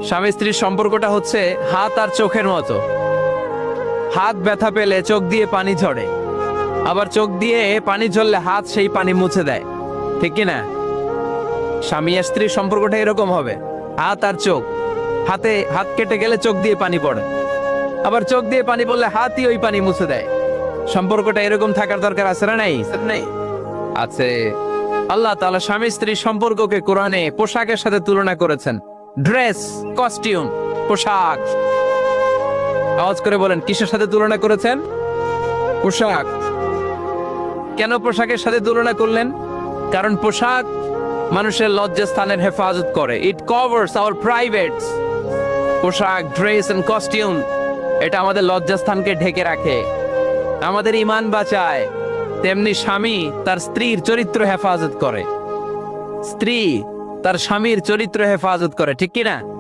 স্বামী স্ত্রীর সম্পর্কটা হচ্ছে হাত আর চোখের মতো। হাত ব্যথা পেলে চোখ দিয়ে পানি ঝরে, আবার চোখ দিয়ে পানি ঝরলে হাত সেই পানি মুছে দেয়, ঠিক কিনা? স্বামী আর স্ত্রীর সম্পর্কটা এরকম হবে, হাত আর চোখ। হাত কেটে গেলে চোখ দিয়ে পানি পড়ে, আবার চোখ দিয়ে পানি পড়লে হাতই ওই পানি মুছে দেয়। সম্পর্কটা এরকম থাকার দরকার আছে না নাই? আছে। আল্লাহ তাআলা স্বামী স্ত্রীর সম্পর্ককে কোরআনে পোশাকের সাথে তুলনা করেছেন। ড্রেস, কস্টিউম, পোশাক। আওয়াজ করে বলেন, কিসের সাথে তুলনা করেছেন? পোশাক। কেন পোশাকের সাথে তুলনা করলেন? কারণ পোশাক মানুষের লজ্জাস্থানের হেফাজত করে। ইট কভারস আওয়ার প্রাইভেটস। পোশাক, ড্রেস এন্ড কস্টিউম, এটা আমাদের লজ্জাস্থানকে ঢেকে রাখে, আমাদের ঈমান বাঁচায়। তেমনি স্বামী তার স্ত্রীর চরিত্র হেফাজত করে, স্ত্রী তার স্বামীর চরিত্র হেফাজত করে, ঠিক কিনা?